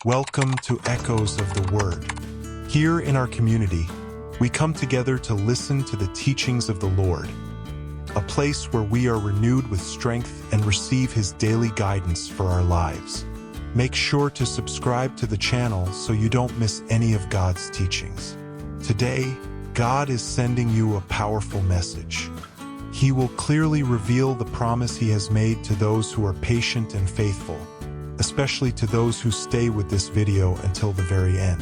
Welcome to Echoes of the Word. Here in our community, we come together to listen to the teachings of the Lord, a place where we are renewed with strength and receive His daily guidance for our lives. Make sure to subscribe to the channel so you don't miss any of God's teachings. Today, God is sending you a powerful message. He will clearly reveal the promise He has made to those who are patient and faithful, especially to those who stay with this video until the very end.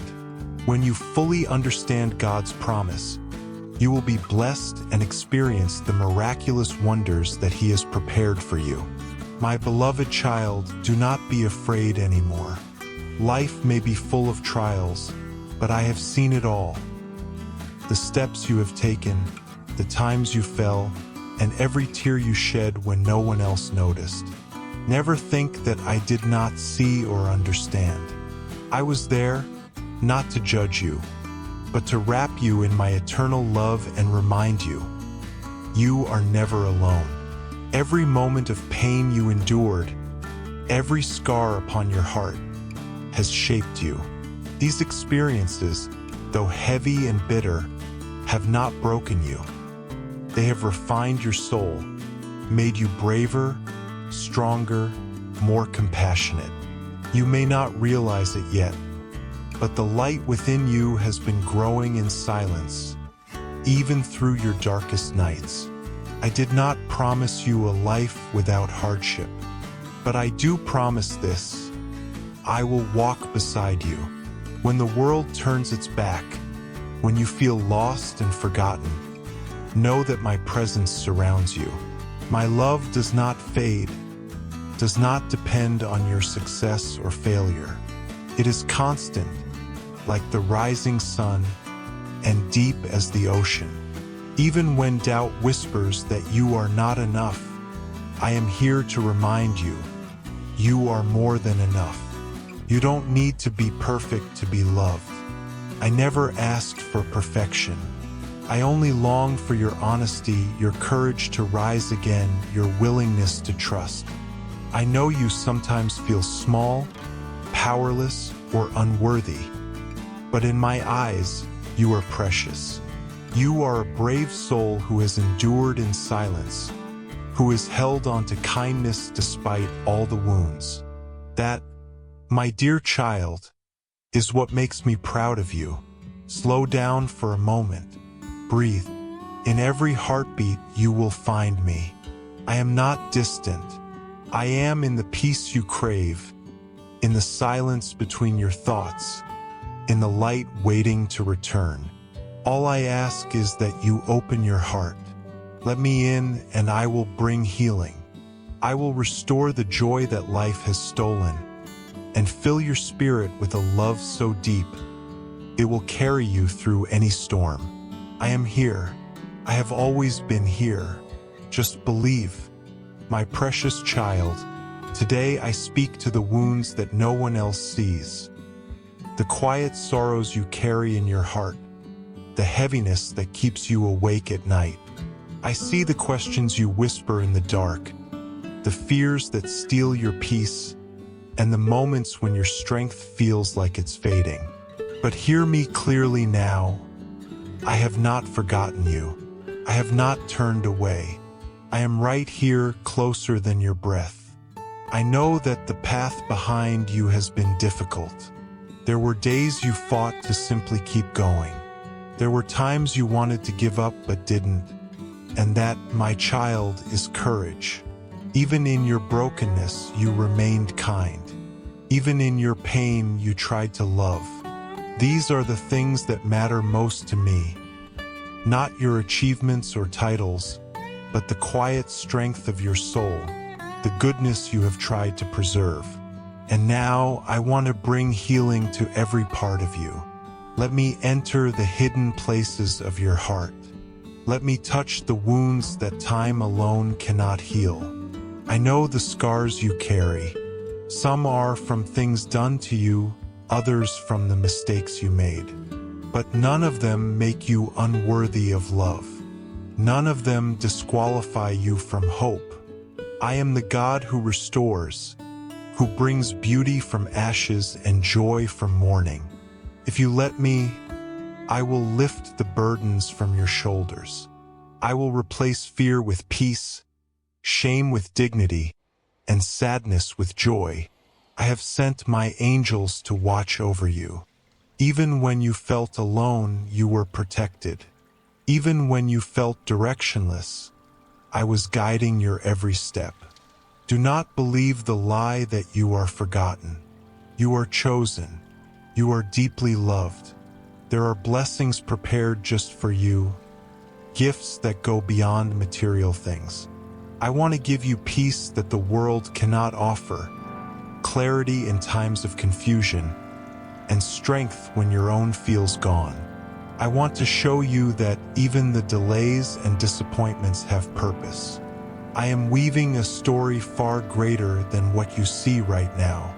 When you fully understand God's promise, you will be blessed and experience the miraculous wonders that He has prepared for you. My beloved child, do not be afraid anymore. Life may be full of trials, but I have seen it all. The steps you have taken, the times you fell, and every tear you shed when no one else noticed. Never think that I did not see or understand. I was there, not to judge you, but to wrap you in my eternal love and remind you, you are never alone. Every moment of pain you endured, every scar upon your heart, has shaped you. These experiences, though heavy and bitter, have not broken you. They have refined your soul, made you braver, stronger, more compassionate. You may not realize it yet, but the light within you has been growing in silence, even through your darkest nights. I did not promise you a life without hardship, but I do promise this: I will walk beside you. When the world turns its back, when you feel lost and forgotten, know that my presence surrounds you. My love does not fade, does not depend on your success or failure. It is constant, like the rising sun, and deep as the ocean. Even when doubt whispers that you are not enough, I am here to remind you, you are more than enough. You don't need to be perfect to be loved. I never asked for perfection. I only long for your honesty, your courage to rise again, your willingness to trust. I know you sometimes feel small, powerless, or unworthy, but in my eyes, you are precious. You are a brave soul who has endured in silence, who has held on to kindness despite all the wounds. That, my dear child, is what makes me proud of you. Slow down for a moment. Breathe. In every heartbeat, you will find me. I am not distant. I am in the peace you crave, in the silence between your thoughts, in the light waiting to return. All I ask is that you open your heart. Let me in, and I will bring healing. I will restore the joy that life has stolen, and fill your spirit with a love so deep, it will carry you through any storm. I am here. I have always been here. Just believe. My precious child, today I speak to the wounds that no one else sees, the quiet sorrows you carry in your heart, the heaviness that keeps you awake at night. I see the questions you whisper in the dark, the fears that steal your peace, and the moments when your strength feels like it's fading. But hear me clearly now. I have not forgotten you. I have not turned away. I am right here, closer than your breath. I know that the path behind you has been difficult. There were days you fought to simply keep going. There were times you wanted to give up but didn't. And that, my child, is courage. Even in your brokenness, you remained kind. Even in your pain, you tried to love. These are the things that matter most to me. Not your achievements or titles, but the quiet strength of your soul, the goodness you have tried to preserve. And now I want to bring healing to every part of you. Let me enter the hidden places of your heart. Let me touch the wounds that time alone cannot heal. I know the scars you carry. Some are from things done to you, others from the mistakes you made. But none of them make you unworthy of love. None of them disqualify you from hope. I am the God who restores, who brings beauty from ashes and joy from mourning. If you let me, I will lift the burdens from your shoulders. I will replace fear with peace, shame with dignity, and sadness with joy. I have sent my angels to watch over you. Even when you felt alone, you were protected. Even when you felt directionless, I was guiding your every step. Do not believe the lie that you are forgotten. You are chosen. You are deeply loved. There are blessings prepared just for you, gifts that go beyond material things. I want to give you peace that the world cannot offer, clarity in times of confusion, and strength when your own feels gone. I want to show you that even the delays and disappointments have purpose. I am weaving a story far greater than what you see right now.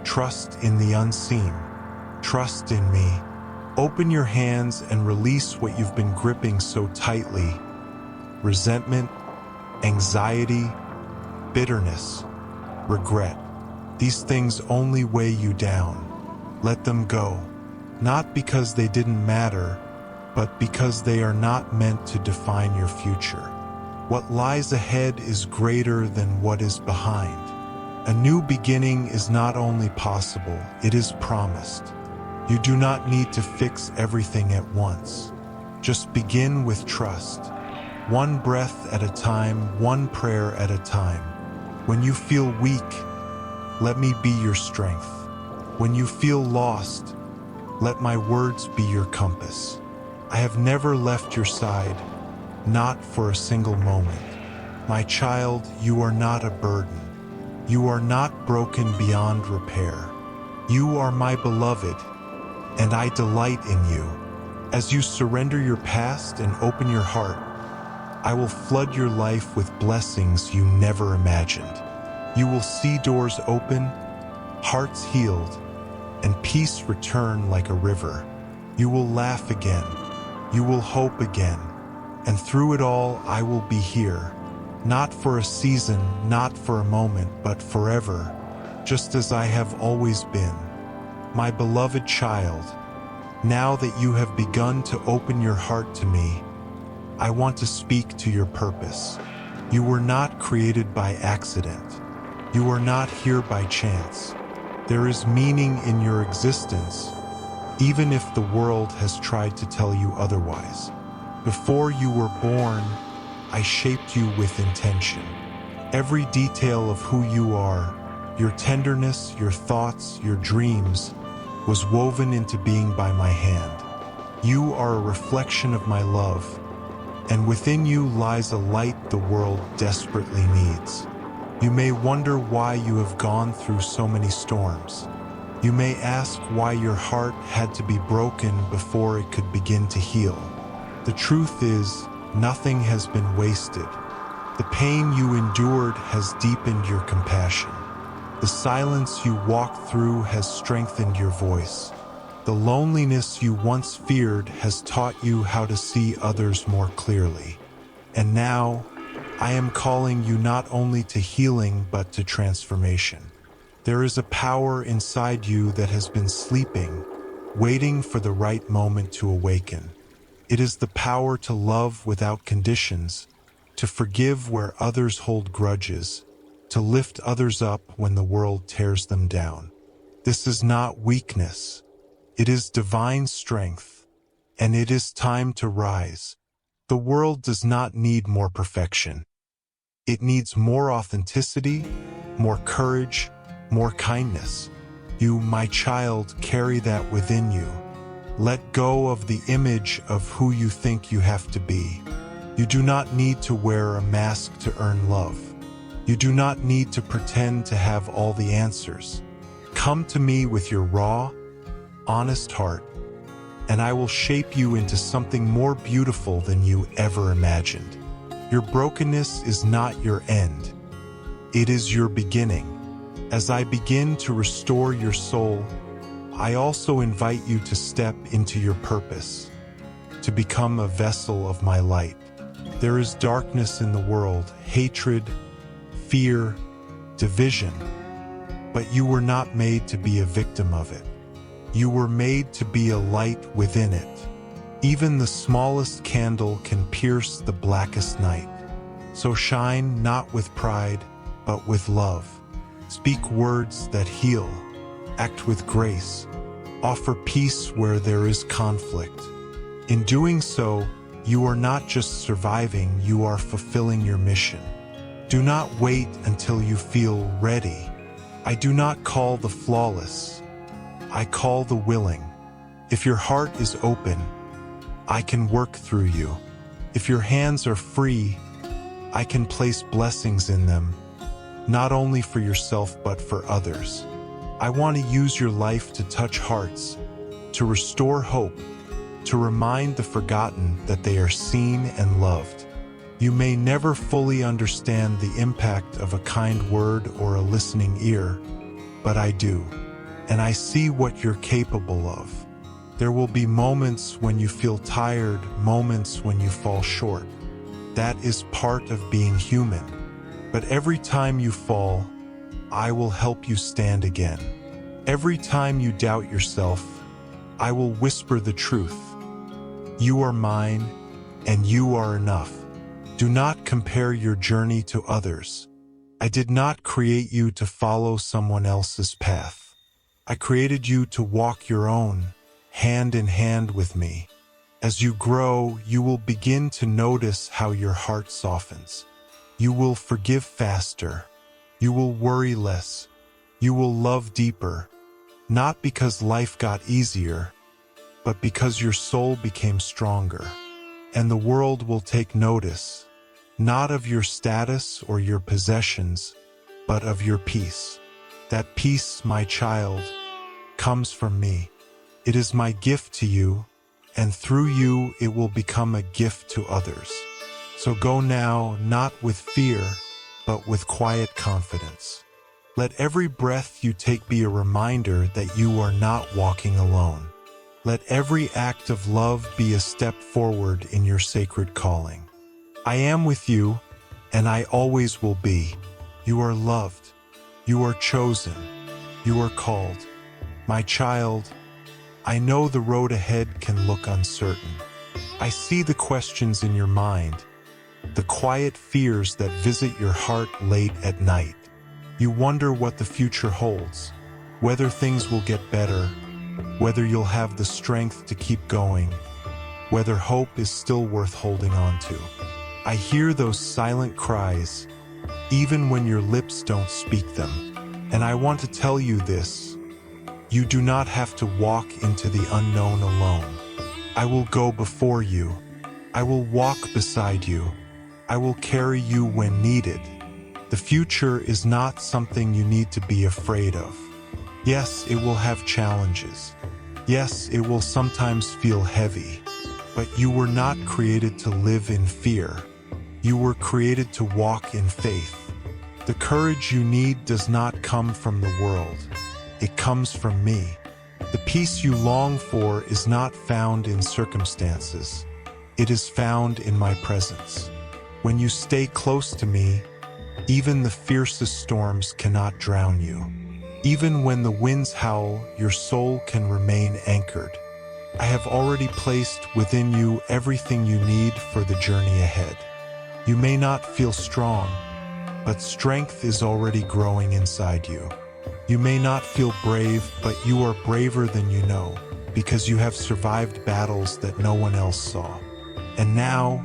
Trust in the unseen. Trust in me. Open your hands and release what you've been gripping so tightly. Resentment, anxiety, bitterness, regret. These things only weigh you down. Let them go. Not because they didn't matter, but because they are not meant to define your future. What lies ahead is greater than what is behind. A new beginning is not only possible, it is promised. You do not need to fix everything at once. Just begin with trust. One breath at a time, one prayer at a time. When you feel weak, let me be your strength. When you feel lost, let my words be your compass. I have never left your side, not for a single moment. My child, you are not a burden. You are not broken beyond repair. You are my beloved, and I delight in you. As you surrender your past and open your heart, I will flood your life with blessings you never imagined. You will see doors open, hearts healed, and peace return like a river. You will laugh again. You will hope again. And through it all, I will be here. Not for a season, not for a moment, but forever, just as I have always been. My beloved child, now that you have begun to open your heart to me, I want to speak to your purpose. You were not created by accident. You are not here by chance. There is meaning in your existence, even if the world has tried to tell you otherwise. Before you were born, I shaped you with intention. Every detail of who you are, your tenderness, your thoughts, your dreams, was woven into being by my hand. You are a reflection of my love, and within you lies a light the world desperately needs. You may wonder why you have gone through so many storms. You may ask why your heart had to be broken before it could begin to heal. The truth is, nothing has been wasted. The pain you endured has deepened your compassion. The silence you walked through has strengthened your voice. The loneliness you once feared has taught you how to see others more clearly. And now, I am calling you not only to healing but to transformation. There is a power inside you that has been sleeping, waiting for the right moment to awaken. It is the power to love without conditions, to forgive where others hold grudges, to lift others up when the world tears them down. This is not weakness. It is divine strength, and it is time to rise. The world does not need more perfection. It needs more authenticity, more courage, more kindness. You, my child, carry that within you. Let go of the image of who you think you have to be. You do not need to wear a mask to earn love. You do not need to pretend to have all the answers. Come to me with your raw, honest heart, and I will shape you into something more beautiful than you ever imagined. Your brokenness is not your end. It is your beginning. As I begin to restore your soul, I also invite you to step into your purpose, to become a vessel of my light. There is darkness in the world, hatred, fear, division. But you were not made to be a victim of it. You were made to be a light within it. Even the smallest candle can pierce the blackest night. So shine not with pride, but with love. Speak words that heal. Act with grace. Offer peace where there is conflict. In doing so, you are not just surviving, you are fulfilling your mission. Do not wait until you feel ready. I do not call the flawless. I call the willing. If your heart is open, I can work through you. If your hands are free, I can place blessings in them, not only for yourself but for others. I want to use your life to touch hearts, to restore hope, to remind the forgotten that they are seen and loved. You may never fully understand the impact of a kind word or a listening ear, but I do, and I see what you're capable of. There will be moments when you feel tired, moments when you fall short. That is part of being human. But every time you fall, I will help you stand again. Every time you doubt yourself, I will whisper the truth. You are mine, and you are enough. Do not compare your journey to others. I did not create you to follow someone else's path. I created you to walk your own, hand in hand with me. As you grow, you will begin to notice how your heart softens. You will forgive faster. You will worry less. You will love deeper. Not because life got easier, but because your soul became stronger. And the world will take notice, not of your status or your possessions, but of your peace. That peace, my child, comes from me. It is my gift to you, and through you it will become a gift to others. So go now, not with fear, but with quiet confidence. Let every breath you take be a reminder that you are not walking alone. Let every act of love be a step forward in your sacred calling. I am with you, and I always will be. You are loved. You are chosen. You are called. My child, I know the road ahead can look uncertain. I see the questions in your mind, the quiet fears that visit your heart late at night. You wonder what the future holds, whether things will get better, whether you'll have the strength to keep going, whether hope is still worth holding on to. I hear those silent cries, even when your lips don't speak them. And I want to tell you this: you do not have to walk into the unknown alone. I will go before you. I will walk beside you. I will carry you when needed. The future is not something you need to be afraid of. Yes, it will have challenges. Yes, it will sometimes feel heavy. But you were not created to live in fear. You were created to walk in faith. The courage you need does not come from the world. It comes from me. The peace you long for is not found in circumstances. It is found in my presence. When you stay close to me, even the fiercest storms cannot drown you. Even when the winds howl, your soul can remain anchored. I have already placed within you everything you need for the journey ahead. You may not feel strong, but strength is already growing inside you. You may not feel brave, but you are braver than you know, because you have survived battles that no one else saw. And now,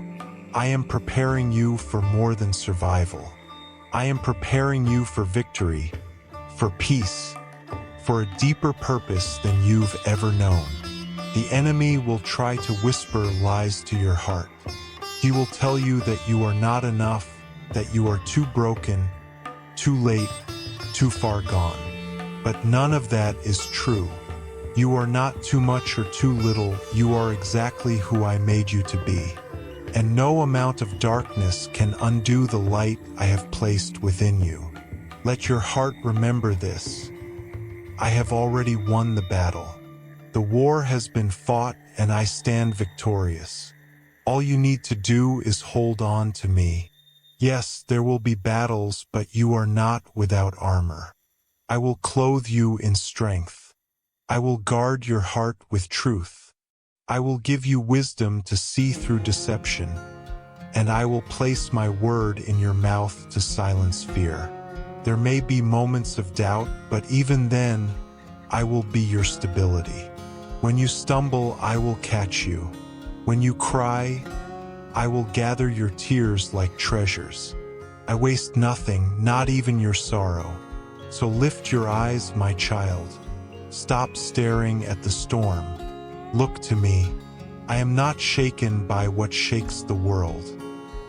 I am preparing you for more than survival. I am preparing you for victory, for peace, for a deeper purpose than you've ever known. The enemy will try to whisper lies to your heart. He will tell you that you are not enough, that you are too broken, too late, too far gone. But none of that is true. You are not too much or too little. You are exactly who I made you to be. And no amount of darkness can undo the light I have placed within you. Let your heart remember this. I have already won the battle. The war has been fought, and I stand victorious. All you need to do is hold on to me. Yes, there will be battles, but you are not without armor. I will clothe you in strength. I will guard your heart with truth. I will give you wisdom to see through deception, and I will place my word in your mouth to silence fear. There may be moments of doubt, but even then, I will be your stability. When you stumble, I will catch you. When you cry, I will gather your tears like treasures. I waste nothing, not even your sorrow. So lift your eyes, my child. Stop staring at the storm. Look to me. I am not shaken by what shakes the world.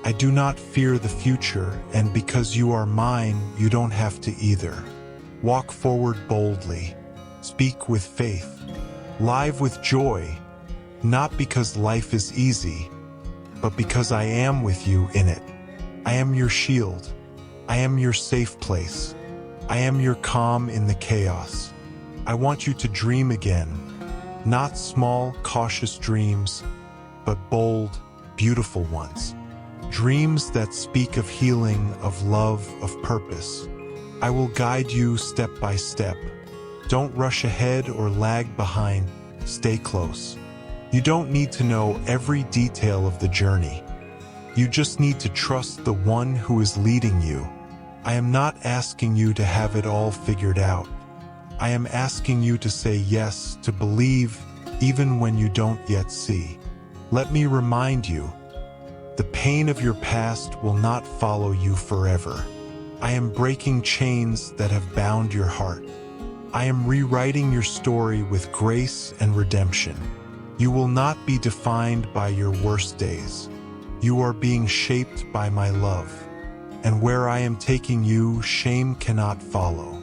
I do not fear the future, and because you are mine, you don't have to either. Walk forward boldly. Speak with faith. Live with joy. Not because life is easy, but because I am with you in it. I am your shield. I am your safe place. I am your calm in the chaos. I want you to dream again. Not small, cautious dreams, but bold, beautiful ones. Dreams that speak of healing, of love, of purpose. I will guide you step by step. Don't rush ahead or lag behind. Stay close. You don't need to know every detail of the journey. You just need to trust the one who is leading you. I am not asking you to have it all figured out. I am asking you to say yes, to believe, even when you don't yet see. Let me remind you, the pain of your past will not follow you forever. I am breaking chains that have bound your heart. I am rewriting your story with grace and redemption. You will not be defined by your worst days. You are being shaped by my love. And where I am taking you, shame cannot follow.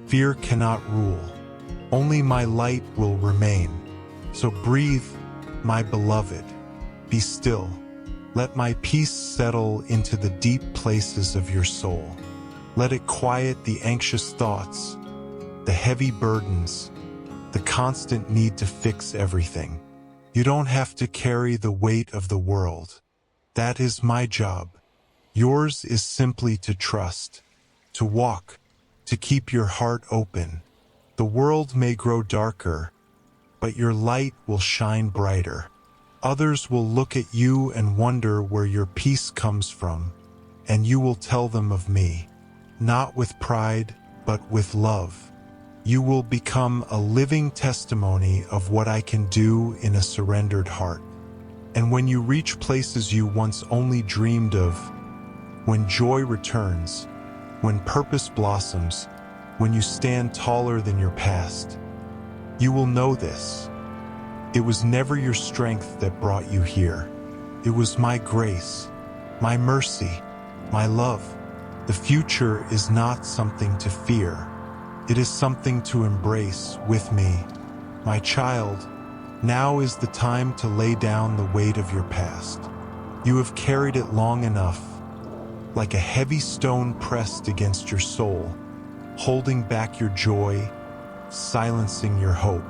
Fear cannot rule. Only my light will remain. So breathe, my beloved. Be still. Let my peace settle into the deep places of your soul. Let it quiet the anxious thoughts, the heavy burdens, the constant need to fix everything. You don't have to carry the weight of the world. That is my job. Yours is simply to trust, to walk, to keep your heart open. The world may grow darker, but your light will shine brighter. Others will look at you and wonder where your peace comes from, and you will tell them of me, not with pride, but with love. You will become a living testimony of what I can do in a surrendered heart. And when you reach places you once only dreamed of, when joy returns, when purpose blossoms, when you stand taller than your past, you will know this. It was never your strength that brought you here. It was my grace, my mercy, my love. The future is not something to fear. It is something to embrace with me. My child, now is the time to lay down the weight of your past. You have carried it long enough, like a heavy stone pressed against your soul, holding back your joy, silencing your hope.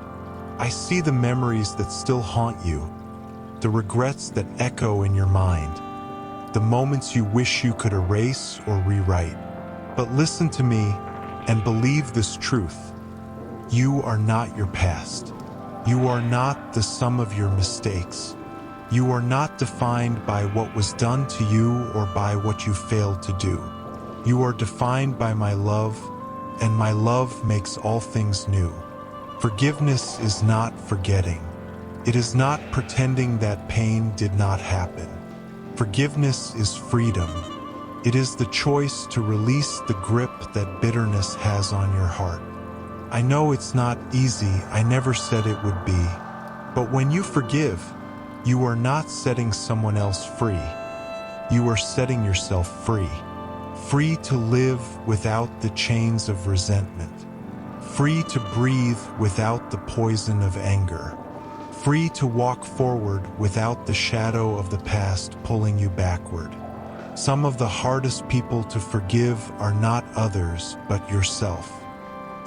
I see the memories that still haunt you, the regrets that echo in your mind, the moments you wish you could erase or rewrite. But listen to me and believe this truth. You are not your past. You are not the sum of your mistakes. You are not defined by what was done to you or by what you failed to do. You are defined by my love, and my love makes all things new. Forgiveness is not forgetting. It is not pretending that pain did not happen. Forgiveness is freedom. It is the choice to release the grip that bitterness has on your heart. I know it's not easy, I never said it would be. But when you forgive, you are not setting someone else free. You are setting yourself free. Free to live without the chains of resentment. Free to breathe without the poison of anger. Free to walk forward without the shadow of the past pulling you backward. Some of the hardest people to forgive are not others, but yourself.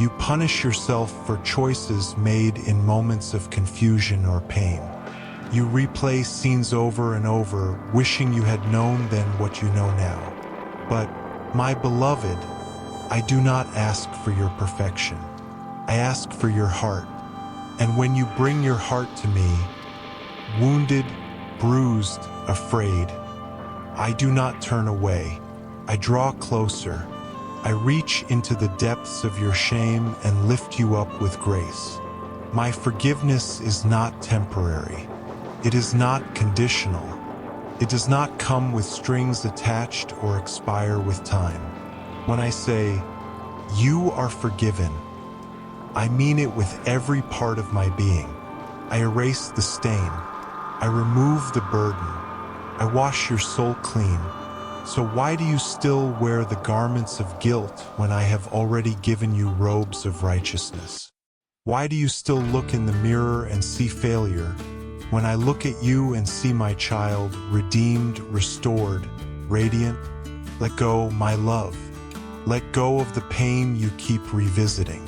You punish yourself for choices made in moments of confusion or pain. You replay scenes over and over, wishing you had known then what you know now. But, my beloved, I do not ask for your perfection. I ask for your heart. And when you bring your heart to me, wounded, bruised, afraid, I do not turn away. I draw closer. I reach into the depths of your shame and lift you up with grace. My forgiveness is not temporary. It is not conditional. It does not come with strings attached or expire with time. When I say, "You are forgiven," I mean it with every part of my being. I erase the stain. I remove the burden. I wash your soul clean. So why do you still wear the garments of guilt when I have already given you robes of righteousness? Why do you still look in the mirror and see failure when I look at you and see my child, redeemed, restored, radiant? Let go, my love. Let go of the pain you keep revisiting.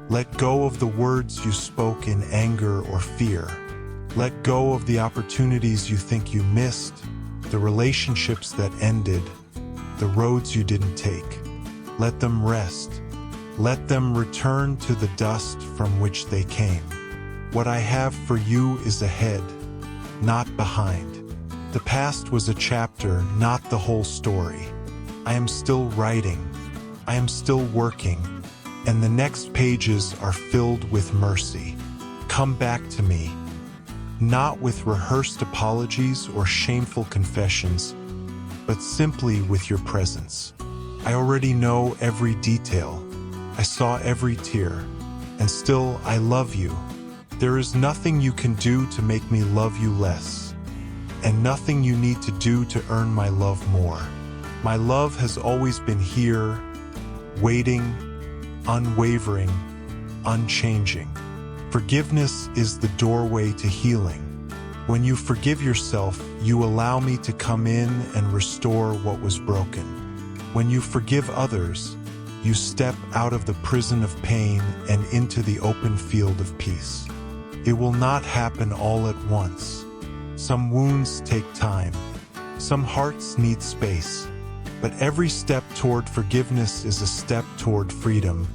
Let go of the words you spoke in anger or fear. Let go of the opportunities you think you missed, the relationships that ended, the roads you didn't take. Let them rest. Let them return to the dust from which they came. What I have for you is ahead, not behind. The past was a chapter, not the whole story. I am still writing. I am still working. And the next pages are filled with mercy. Come back to me, not with rehearsed apologies or shameful confessions, but simply with your presence. I already know every detail. I saw every tear, and still I love you. There is nothing you can do to make me love you less, and nothing you need to do to earn my love more. My love has always been here, waiting, unwavering, unchanging. Forgiveness is the doorway to healing. When you forgive yourself, you allow me to come in and restore what was broken. When you forgive others, you step out of the prison of pain and into the open field of peace. It will not happen all at once. Some wounds take time. Some hearts need space. But every step toward forgiveness is a step toward freedom,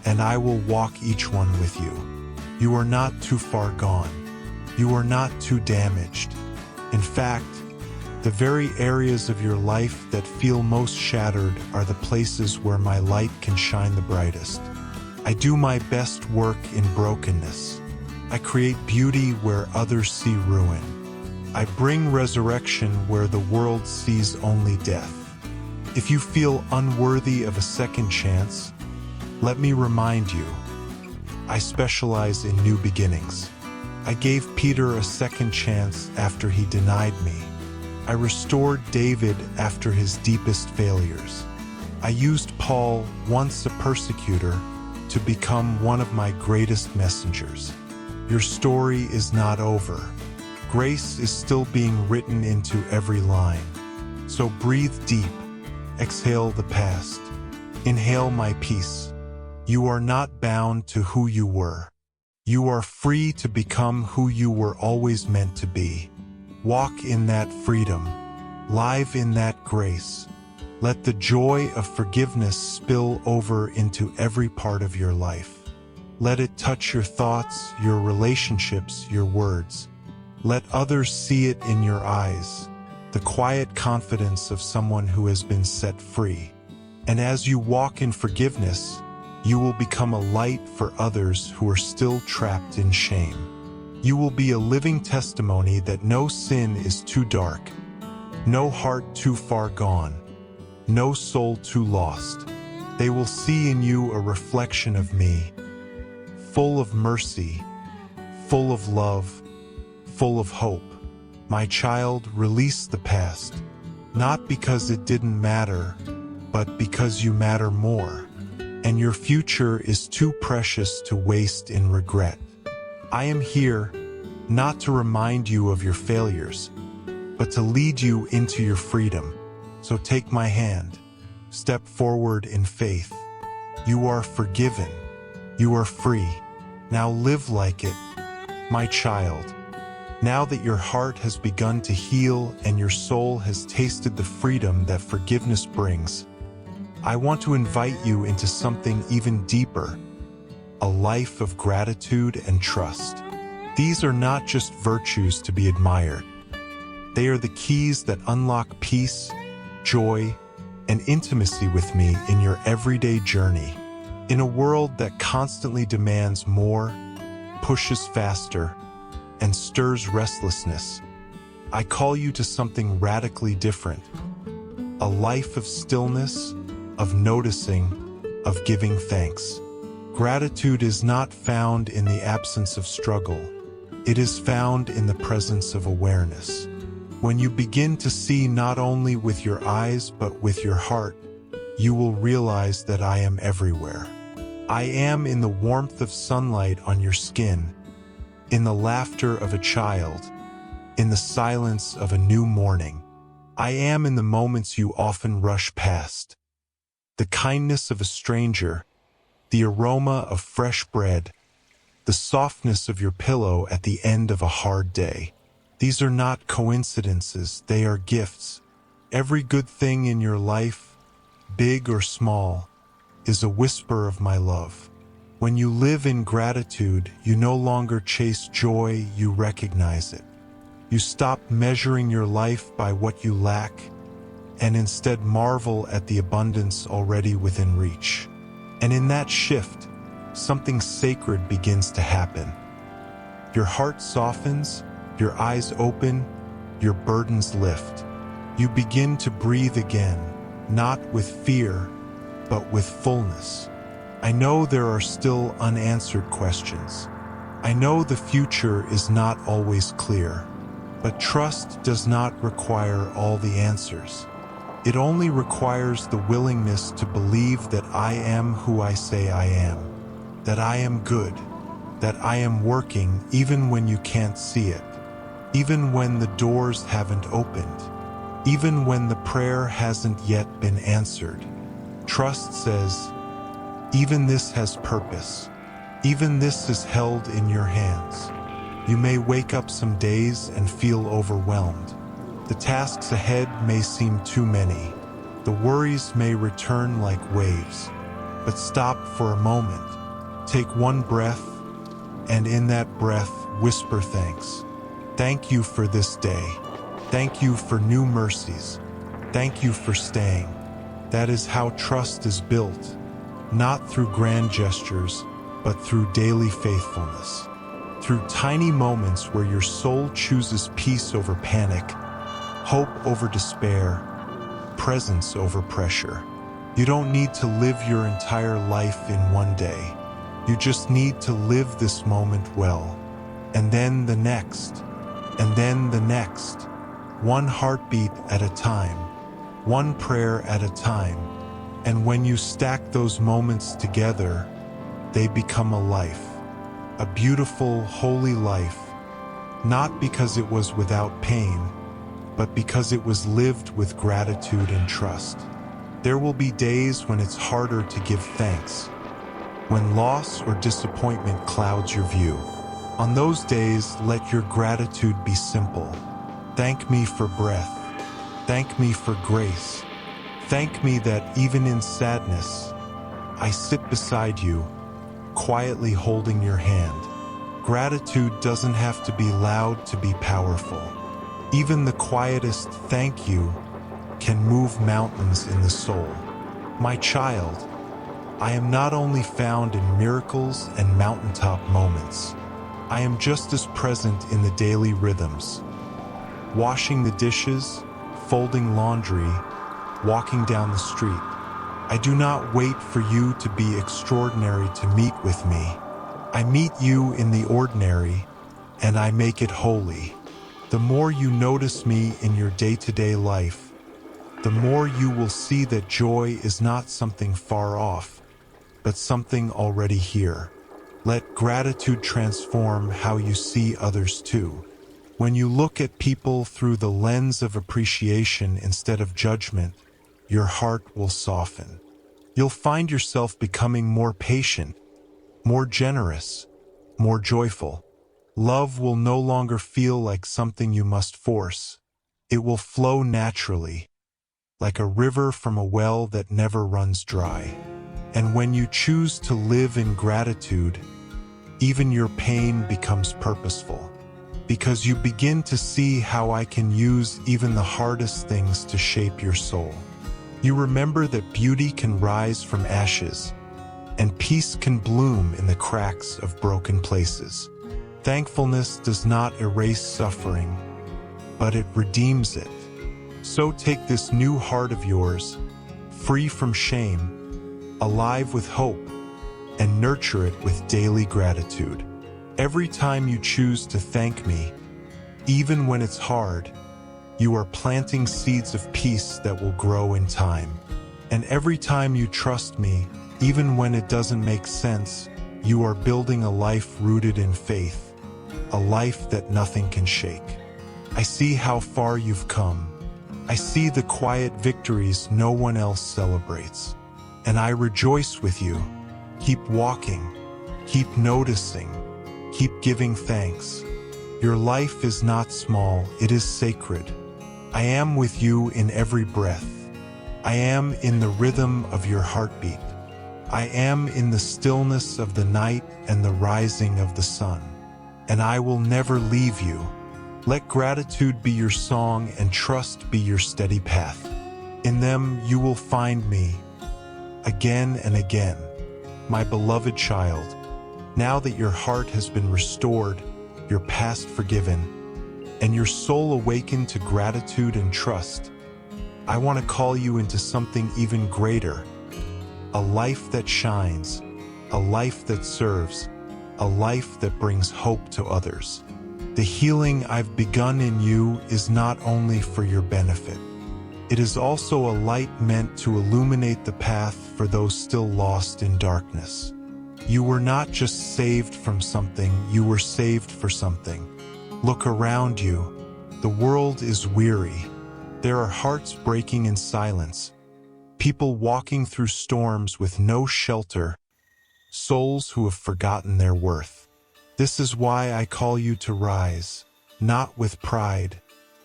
and I will walk each one with you. You are not too far gone. You are not too damaged. In fact, the very areas of your life that feel most shattered are the places where my light can shine the brightest. I do my best work in brokenness. I create beauty where others see ruin. I bring resurrection where the world sees only death. If you feel unworthy of a second chance, let me remind you, I specialize in new beginnings. I gave Peter a second chance after he denied me. I restored David after his deepest failures. I used Paul, once a persecutor, to become one of my greatest messengers. Your story is not over. Grace is still being written into every line. So breathe deep. Exhale the past. Inhale my peace. You are not bound to who you were. You are free to become who you were always meant to be. Walk in that freedom. Live in that grace. Let the joy of forgiveness spill over into every part of your life. Let it touch your thoughts, your relationships, your words. Let others see it in your eyes. The quiet confidence of someone who has been set free. And as you walk in forgiveness, you will become a light for others who are still trapped in shame. You will be a living testimony that no sin is too dark, no heart too far gone, no soul too lost. They will see in you a reflection of me, full of mercy, full of love, full of hope. My child, release the past, not because it didn't matter, but because you matter more, and your future is too precious to waste in regret. I am here, not to remind you of your failures, but to lead you into your freedom. So take my hand, step forward in faith. You are forgiven. You are free. Now live like it, my child. Now that your heart has begun to heal and your soul has tasted the freedom that forgiveness brings, I want to invite you into something even deeper, a life of gratitude and trust. These are not just virtues to be admired. They are the keys that unlock peace, joy, and intimacy with me in your everyday journey. In a world that constantly demands more, pushes faster, and stirs restlessness, I call you to something radically different. A life of stillness, of noticing, of giving thanks. Gratitude is not found in the absence of struggle. It is found in the presence of awareness. When you begin to see not only with your eyes but with your heart, you will realize that I am everywhere. I am in the warmth of sunlight on your skin, in the laughter of a child, in the silence of a new morning. I am in the moments you often rush past. The kindness of a stranger, the aroma of fresh bread, the softness of your pillow at the end of a hard day. These are not coincidences, they are gifts. Every good thing in your life, big or small, is a whisper of my love. When you live in gratitude, you no longer chase joy, you recognize it. You stop measuring your life by what you lack, and instead marvel at the abundance already within reach. And in that shift, something sacred begins to happen. Your heart softens, your eyes open, your burdens lift. You begin to breathe again, not with fear, but with fullness. I know there are still unanswered questions. I know the future is not always clear, but trust does not require all the answers. It only requires the willingness to believe that I am who I say I am, that I am good, that I am working even when you can't see it, even when the doors haven't opened, even when the prayer hasn't yet been answered. Trust says, even this has purpose. Even this is held in your hands. You may wake up some days and feel overwhelmed. The tasks ahead may seem too many. The worries may return like waves. But stop for a moment. Take one breath, and in that breath, whisper thanks. Thank you for this day. Thank you for new mercies. Thank you for staying. That is how trust is built, not through grand gestures, but through daily faithfulness. Through tiny moments where your soul chooses peace over panic, hope over despair, presence over pressure. You don't need to live your entire life in one day. You just need to live this moment well. And then the next, and then the next. One heartbeat at a time, one prayer at a time. And when you stack those moments together, they become a life. A beautiful, holy life, not because it was without pain, but because it was lived with gratitude and trust. There will be days when it's harder to give thanks, when loss or disappointment clouds your view. On those days, let your gratitude be simple. Thank me for breath. Thank me for grace. Thank me that even in sadness, I sit beside you, quietly holding your hand. Gratitude doesn't have to be loud to be powerful. Even the quietest thank you can move mountains in the soul. My child, I am not only found in miracles and mountaintop moments. I am just as present in the daily rhythms. Washing the dishes, folding laundry, walking down the street. I do not wait for you to be extraordinary to meet with me. I meet you in the ordinary, and I make it holy. The more you notice me in your day-to-day life, the more you will see that joy is not something far off, but something already here. Let gratitude transform how you see others too. When you look at people through the lens of appreciation instead of judgment, your heart will soften. You'll find yourself becoming more patient, more generous, more joyful. Love will no longer feel like something you must force. It will flow naturally, like a river from a well that never runs dry. And when you choose to live in gratitude, even your pain becomes purposeful, because you begin to see how I can use even the hardest things to shape your soul. You remember that beauty can rise from ashes, and peace can bloom in the cracks of broken places. Thankfulness does not erase suffering, but it redeems it. So take this new heart of yours, free from shame, alive with hope, and nurture it with daily gratitude. Every time you choose to thank me, even when it's hard, you are planting seeds of peace that will grow in time. And every time you trust me, even when it doesn't make sense, you are building a life rooted in faith, a life that nothing can shake. I see how far you've come. I see the quiet victories no one else celebrates. And I rejoice with you. Keep walking, keep noticing, keep giving thanks. Your life is not small, it is sacred. I am with you in every breath. I am in the rhythm of your heartbeat. I am in the stillness of the night and the rising of the sun. And I will never leave you. Let gratitude be your song and trust be your steady path. In them you will find me, again and again. My beloved child, now that your heart has been restored, your past forgiven, and your soul awakened to gratitude and trust, I want to call you into something even greater. A life that shines, a life that serves, a life that brings hope to others. The healing I've begun in you is not only for your benefit. It is also a light meant to illuminate the path for those still lost in darkness. You were not just saved from something, you were saved for something. Look around you. The world is weary. There are hearts breaking in silence, people walking through storms with no shelter, souls who have forgotten their worth. This is why I call you to rise, not with pride,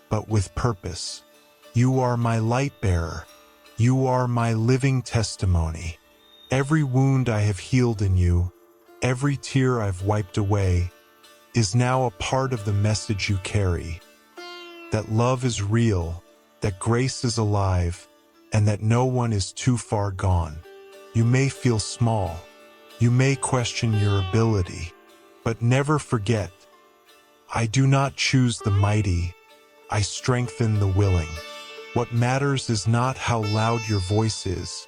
but with purpose. You are my light bearer. You are my living testimony. Every wound I have healed in you, every tear I've wiped away, is now a part of the message you carry. That love is real, that grace is alive, and that no one is too far gone. You may feel small. You may question your ability. But never forget, I do not choose the mighty, I strengthen the willing. What matters is not how loud your voice is,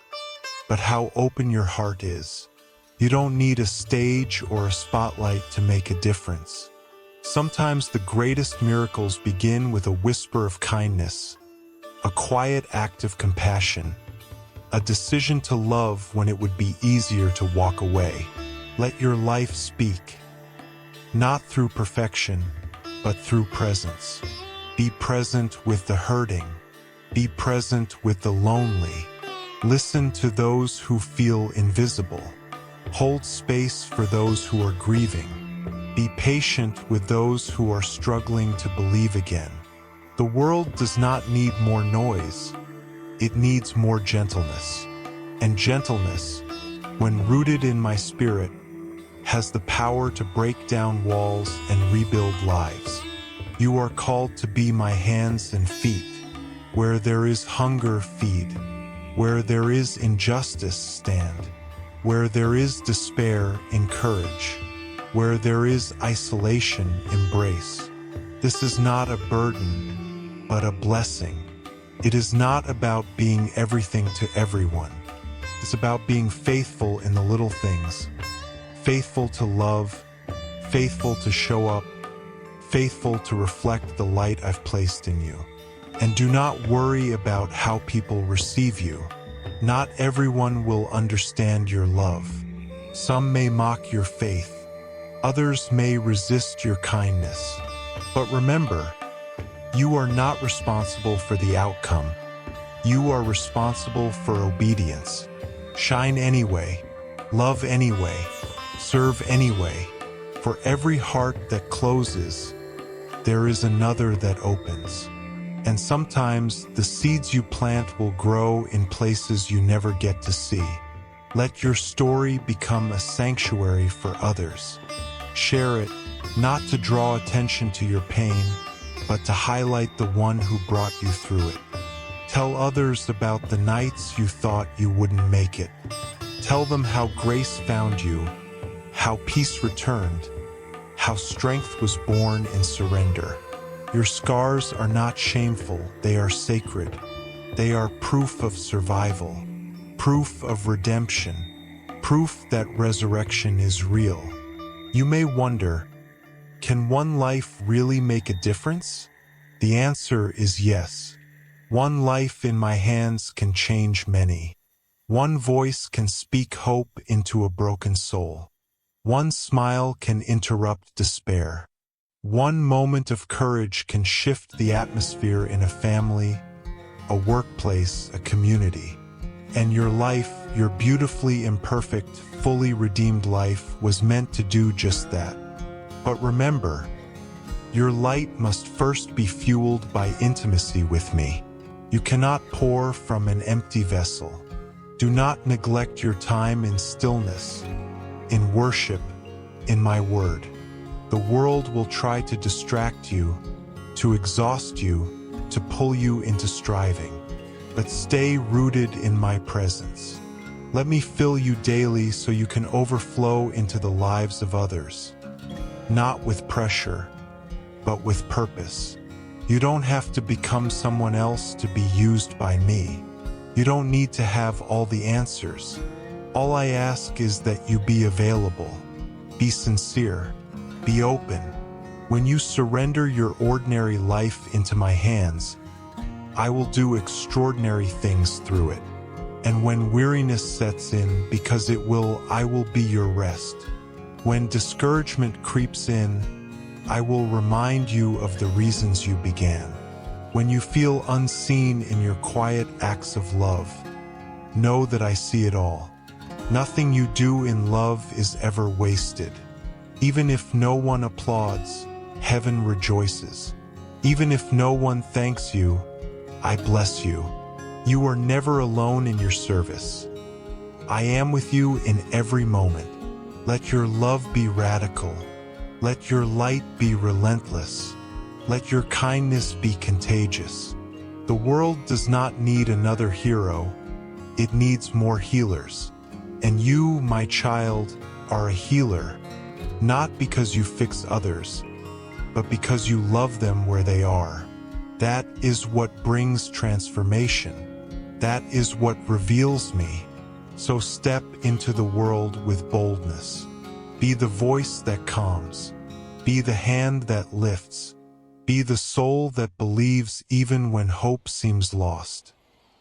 but how open your heart is. You don't need a stage or a spotlight to make a difference. Sometimes the greatest miracles begin with a whisper of kindness, a quiet act of compassion, a decision to love when it would be easier to walk away. Let your life speak. Not through perfection, but through presence. Be present with the hurting. Be present with the lonely. Listen to those who feel invisible. Hold space for those who are grieving. Be patient with those who are struggling to believe again. The world does not need more noise. It needs more gentleness. And gentleness, when rooted in my spirit, has the power to break down walls and rebuild lives. You are called to be my hands and feet. Where there is hunger, feed. Where there is injustice, stand. Where there is despair, encourage. Where there is isolation, embrace. This is not a burden, but a blessing. It is not about being everything to everyone. It's about being faithful in the little things. Faithful to love, faithful to show up, faithful to reflect the light I've placed in you. And do not worry about how people receive you. Not everyone will understand your love. Some may mock your faith. Others may resist your kindness. But remember, you are not responsible for the outcome. You are responsible for obedience. Shine anyway, love anyway, serve anyway. For every heart that closes, there is another that opens. And sometimes the seeds you plant will grow in places you never get to see. Let your story become a sanctuary for others. Share it, not to draw attention to your pain, but to highlight the one who brought you through it. Tell others about the nights you thought you wouldn't make it. Tell them how grace found you, how peace returned, how strength was born in surrender. Your scars are not shameful, they are sacred. They are proof of survival, proof of redemption, proof that resurrection is real. You may wonder, can one life really make a difference? The answer is yes. One life in my hands can change many. One voice can speak hope into a broken soul. One smile can interrupt despair. One moment of courage can shift the atmosphere in a family, a workplace, a community. And your life, your beautifully imperfect, fully redeemed life, was meant to do just that. But remember, your light must first be fueled by intimacy with me. You cannot pour from an empty vessel. Do not neglect your time in stillness, in worship, in my word. The world will try to distract you, to exhaust you, to pull you into striving. But stay rooted in my presence. Let me fill you daily so you can overflow into the lives of others. Not with pressure, but with purpose. You don't have to become someone else to be used by me. You don't need to have all the answers. All I ask is that you be available, be sincere, be open. When you surrender your ordinary life into my hands, I will do extraordinary things through it. And when weariness sets in, because it will, I will be your rest. When discouragement creeps in, I will remind you of the reasons you began. When you feel unseen in your quiet acts of love, know that I see it all. Nothing you do in love is ever wasted. Even if no one applauds, heaven rejoices. Even if no one thanks you, I bless you. You are never alone in your service. I am with you in every moment. Let your love be radical. Let your light be relentless. Let your kindness be contagious. The world does not need another hero. It needs more healers. And you, my child, are a healer, not because you fix others, but because you love them where they are. That is what brings transformation. That is what reveals me. So step into the world with boldness. Be the voice that calms. Be the hand that lifts. Be the soul that believes even when hope seems lost.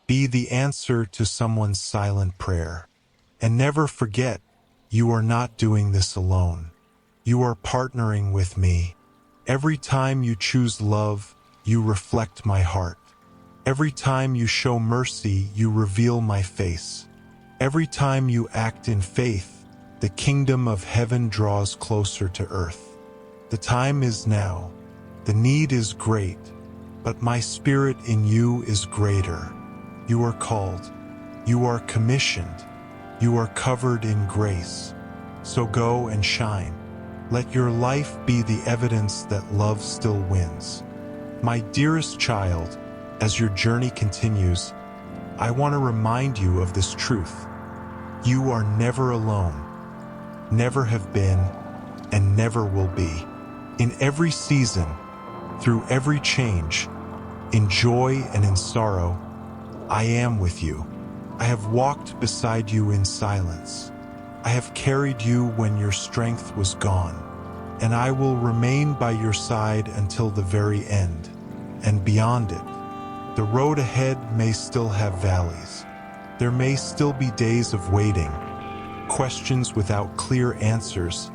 Be the answer to someone's silent prayer. And never forget, you are not doing this alone. You are partnering with me. Every time you choose love, you reflect my heart. Every time you show mercy, you reveal my face. Every time you act in faith, the kingdom of heaven draws closer to earth. The time is now. The need is great, but my spirit in you is greater. You are called. You are commissioned. You are covered in grace. So go and shine. Let your life be the evidence that love still wins. My dearest child, as your journey continues, I want to remind you of this truth. You are never alone, never have been, and never will be. In every season, through every change, in joy and in sorrow, I am with you. I have walked beside you in silence. I have carried you when your strength was gone, and I will remain by your side until the very end, and beyond it. The road ahead may still have valleys. There may still be days of waiting, questions without clear answers,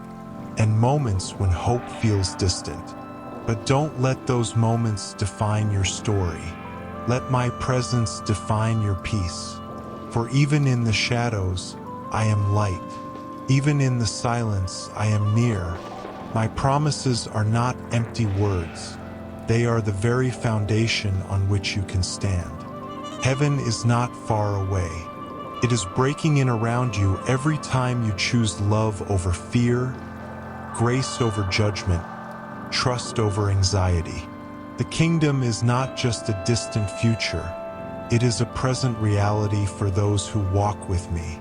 and moments when hope feels distant. But don't let those moments define your story. Let my presence define your peace. For even in the shadows, I am light. Even in the silence, I am near. My promises are not empty words. They are the very foundation on which you can stand. Heaven is not far away. It is breaking in around you every time you choose love over fear, grace over judgment, trust over anxiety. The kingdom is not just a distant future. It is a present reality for those who walk with me.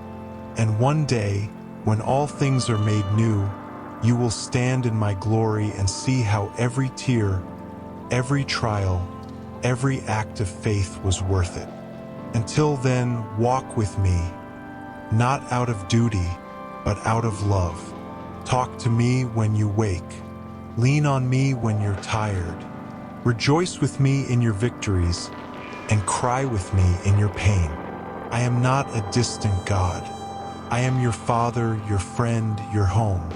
And one day, when all things are made new, you will stand in my glory and see how every tear, every trial, every act of faith was worth it. Until then, walk with me, not out of duty, but out of love. Talk to me when you wake. Lean on me when you're tired. Rejoice with me in your victories, and cry with me in your pain. I am not a distant God. I am your Father, your friend, your home.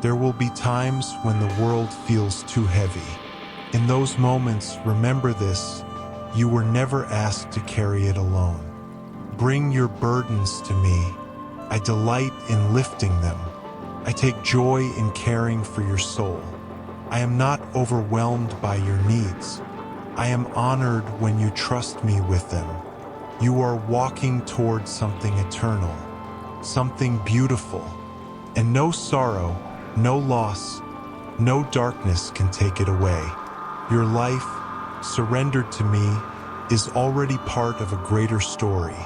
There will be times when the world feels too heavy. In those moments, remember this: you were never asked to carry it alone. Bring your burdens to me. I delight in lifting them. I take joy in caring for your soul. I am not overwhelmed by your needs. I am honored when you trust me with them. You are walking towards something eternal, something beautiful, and no sorrow, no loss, no darkness can take it away. Your life, surrendered to me, is already part of a greater story,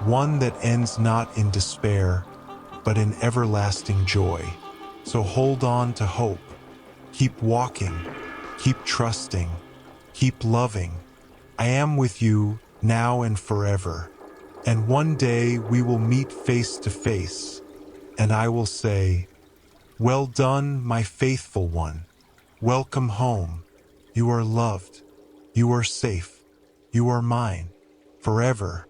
one that ends not in despair, but in everlasting joy. So hold on to hope. Keep walking, keep trusting, keep loving. I am with you now and forever. And one day we will meet face to face, and I will say, "Well done, my faithful one. Welcome home. You are loved. You are safe. You are mine. Forever."